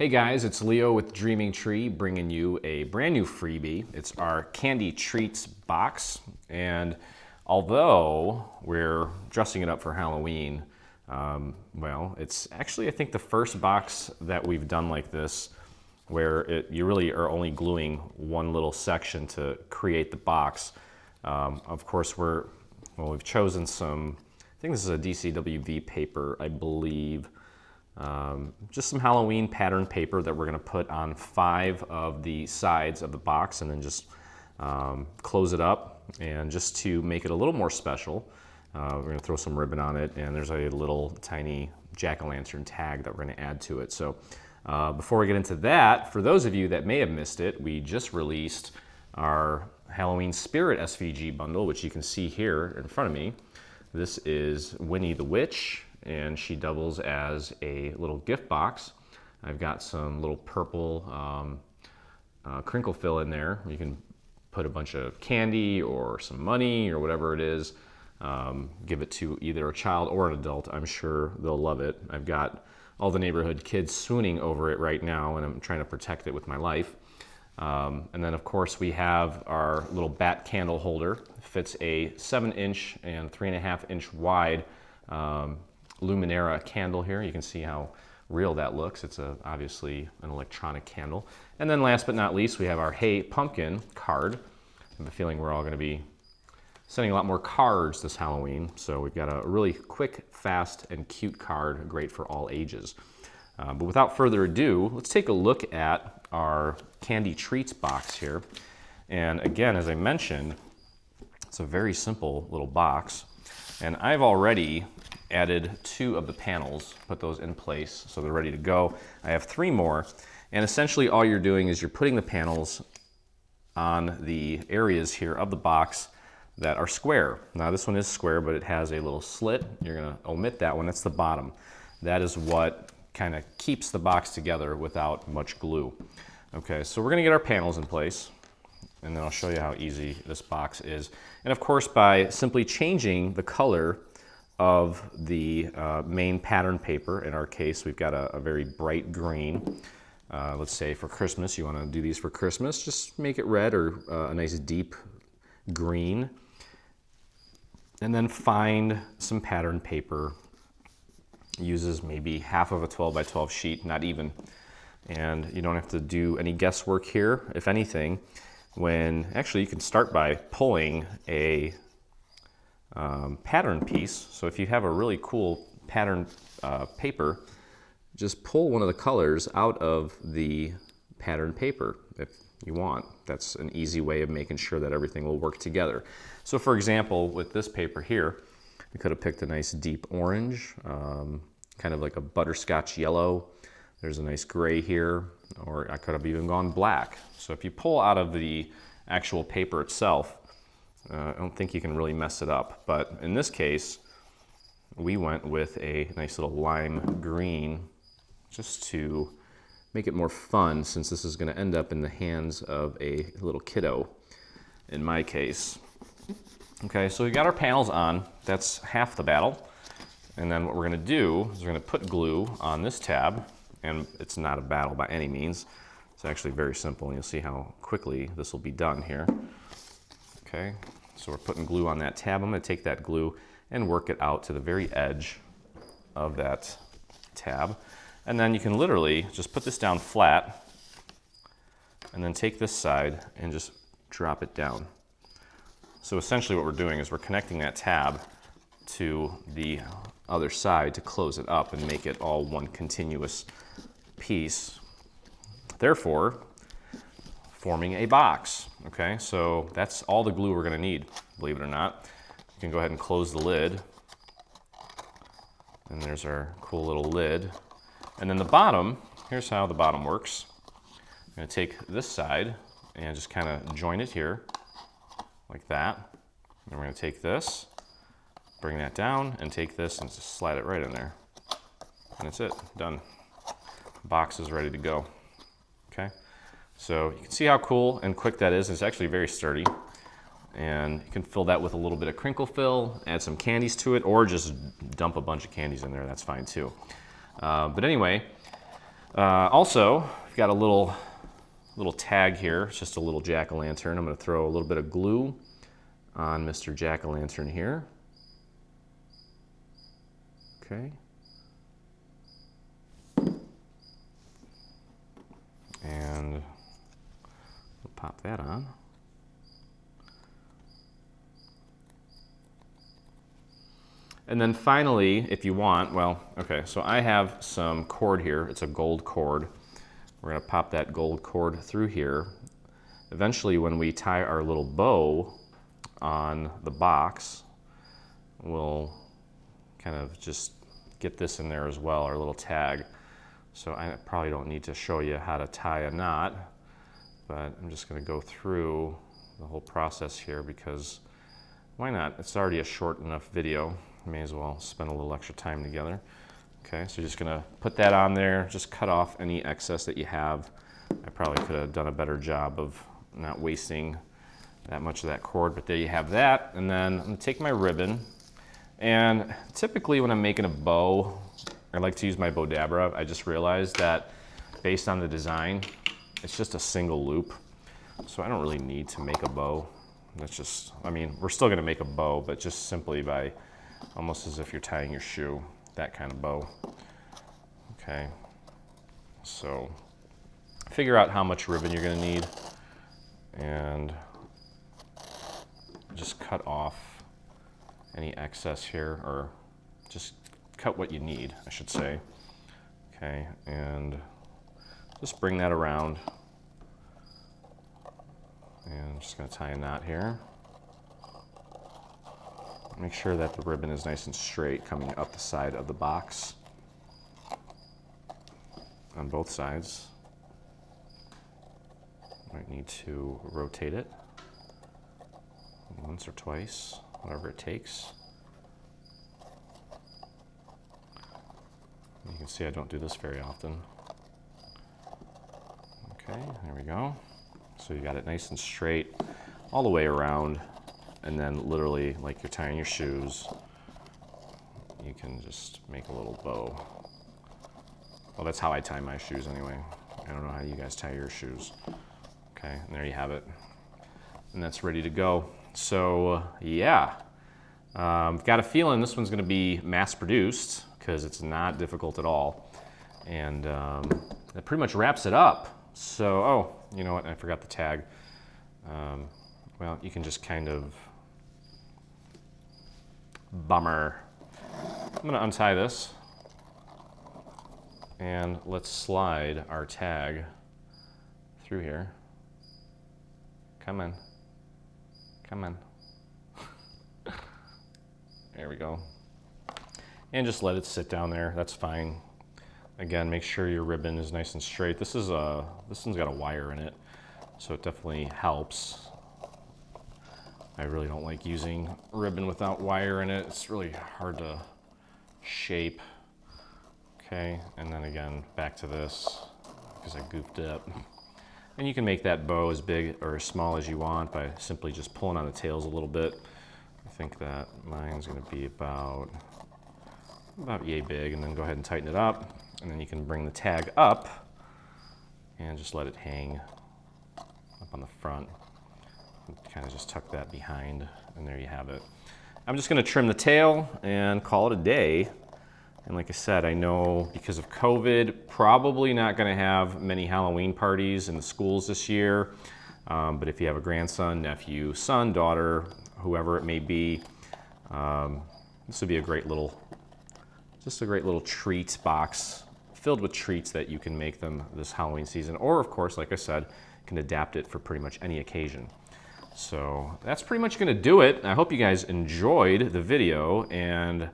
Hey guys, it's Leo with Dreaming Tree bringing you a brand new freebie. It's our Candy Treats box, and although we're dressing it up for Halloween, well, it's actually I think the first box that we've done like this where you really are only gluing one little section to create the box. Of course, we've chosen some, I think this is a DCWV paper, I believe. Just some Halloween pattern paper that we're going to put on 5 of the sides of the box and then just close it up. And just to make it a little more special, we're going to throw some ribbon on it, and there's a little tiny jack-o'-lantern tag that we're going to add to it. So before we get into that, for those of you that may have missed it, we just released our Halloween Spirit SVG bundle, which you can see here in front of me. This is Winnie the Witch, and she doubles as a little gift box. I've got some little purple crinkle fill in there. You can put a bunch of candy or some money or whatever it is. Give it to either a child or an adult. I'm sure they'll love it. I've got all the neighborhood kids swooning over it right now, and I'm trying to protect it with my life. And then of course we have our little bat candle holder. It fits a 7-inch and 3.5-inch wide Luminera candle here. You can see how real that looks. It's obviously an electronic candle. And then last but not least, we have our Hey Pumpkin card. I have a feeling we're all going to be sending a lot more cards this Halloween. So we've got a really quick, fast, and cute card, great for all ages. But without further ado, let's take a look at our Candy Treats box here. And again, as I mentioned, it's a very simple little box. And I've already added 2 of the panels, put those in place so they're ready to go. I have 3 more, and essentially all you're doing is you're putting the panels on the areas here of the box that are square. Now this one is square, but it has a little slit. You're gonna omit that one, that's the bottom. That is what kind of keeps the box together without much glue. Okay, so we're gonna get our panels in place, and then I'll show you how easy this box is. And of course, by simply changing the color of the main pattern paper, in our case, we've got a very bright green. Let's say for Christmas, you want to do these for Christmas, just make it red or a nice deep green. And then find some pattern paper. Uses maybe half of a 12 by 12 sheet, not even. And you don't have to do any guesswork here. If anything, actually you can start by pulling a pattern piece. So if you have a really cool pattern paper, just pull one of the colors out of the pattern paper if you want. That's an easy way of making sure that everything will work together. So for example, with this paper here, we could have picked a nice deep orange, kind of like a butterscotch yellow. There's a nice gray here, or I could have even gone black. So if you pull out of the actual paper itself, I don't think you can really mess it up. But in this case, we went with a nice little lime green just to make it more fun, since this is going to end up in the hands of a little kiddo, in my case. Okay, so we got our panels on. That's half the battle. And then what we're going to do is we're going to put glue on this tab. And it's not a battle by any means. It's actually very simple, and you'll see how quickly this will be done here. Okay, so we're putting glue on that tab. I'm going to take that glue and work it out to the very edge of that tab. And then you can literally just put this down flat and then take this side and just drop it down. So essentially what we're doing is we're connecting that tab to the other side to close it up and make it all one continuous piece, therefore forming a box. Okay, so that's all the glue we're going to need, believe it or not. You can go ahead and close the lid, and there's our cool little lid. And then the bottom, here's how the bottom works. I'm going to take this side and just kind of join it here like that. And we're going to take this, bring that down, and take this and just slide it right in there. And that's it, done. Box is ready to go. Okay, so you can see how cool and quick that is. It's actually very sturdy. And you can fill that with a little bit of crinkle fill, add some candies to it, or just dump a bunch of candies in there, that's fine too. But anyway, Also, we've got a little tag here. It's just a little jack-o'-lantern. I'm going to throw a little bit of glue on Mr. Jack-o'-lantern here. Okay. And we'll pop that on. And then finally, if you want, well, okay, so I have some cord here. It's a gold cord. We're going to pop that gold cord through here. Eventually, when we tie our little bow on the box, we'll kind of just get this in there as well, our little tag. So I probably don't need to show you how to tie a knot, but I'm just going to go through the whole process here because why not? It's already a short enough video. May as well spend a little extra time together. Okay, so you're just going to put that on there, just cut off any excess that you have. I probably could have done a better job of not wasting that much of that cord, but there you have that. And then I'm going to take my ribbon, and typically when I'm making a bow, I like to use my Bodabra. I just realized that based on the design, it's just a single loop. So I don't really need to make a bow. That's just, I mean, we're still gonna make a bow, but just simply by, almost as if you're tying your shoe, that kind of bow. Okay, so figure out how much ribbon you're gonna need and just cut off any excess here, or just cut what you need, I should say. Okay, and just bring that around. And I'm just going to tie a knot here. Make sure that the ribbon is nice and straight coming up the side of the box on both sides. Might need to rotate it once or twice, whatever it takes. You can see I don't do this very often. Okay, there we go. So you got it nice and straight all the way around, and then literally like you're tying your shoes, you can just make a little bow. Well, that's how I tie my shoes anyway. I don't know how you guys tie your shoes. Okay, and there you have it. And that's ready to go. So yeah, got a feeling this one's gonna be mass produced because it's not difficult at all. And that pretty much wraps it up. So, oh, you know what, I forgot the tag. Well, you can just kind of, bummer. I'm gonna untie this and let's slide our tag through here. Come on, come on. There we go. And just let it sit down there, that's fine. Again, make sure your ribbon is nice and straight. This one's got a wire in it, so it definitely helps. I really don't like using ribbon without wire in it. It's really hard to shape. Okay, and then again, back to this, because I goofed it up. And you can make that bow as big or as small as you want by simply just pulling on the tails a little bit. I think that mine's gonna be about yay big, and then go ahead and tighten it up. And then you can bring the tag up and just let it hang up on the front. Kind of just tuck that behind, and there you have it. I'm just gonna trim the tail and call it a day. And like I said, I know because of COVID, probably not gonna have many Halloween parties in the schools this year. But if you have a grandson, nephew, son, daughter, whoever it may be, this would be a great little, just a great little treat box filled with treats that you can make them this Halloween season. Or of course, like I said, you can adapt it for pretty much any occasion. So that's pretty much gonna do it. I hope you guys enjoyed the video, and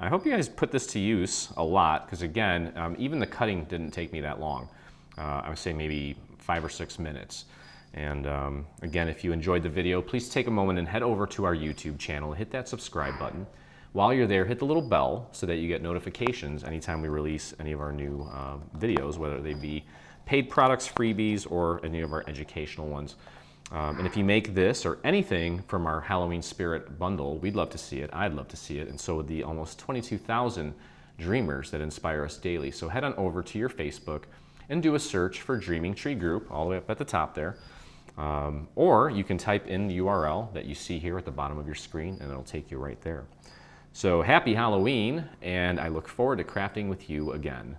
I hope you guys put this to use a lot, because again, even the cutting didn't take me that long. I would say maybe 5 or 6 minutes. And again, if you enjoyed the video, please take a moment and head over to our YouTube channel, hit that subscribe button. While you're there, hit the little bell so that you get notifications anytime we release any of our new videos, whether they be paid products, freebies, or any of our educational ones. And if you make this or anything from our Halloween Spirit bundle, we'd love to see it. I'd love to see it. And so would the almost 22,000 dreamers that inspire us daily. So head on over to your Facebook and do a search for Dreaming Tree Group all the way up at the top there. Or you can type in the URL that you see here at the bottom of your screen and it'll take you right there. So happy Halloween, and I look forward to crafting with you again.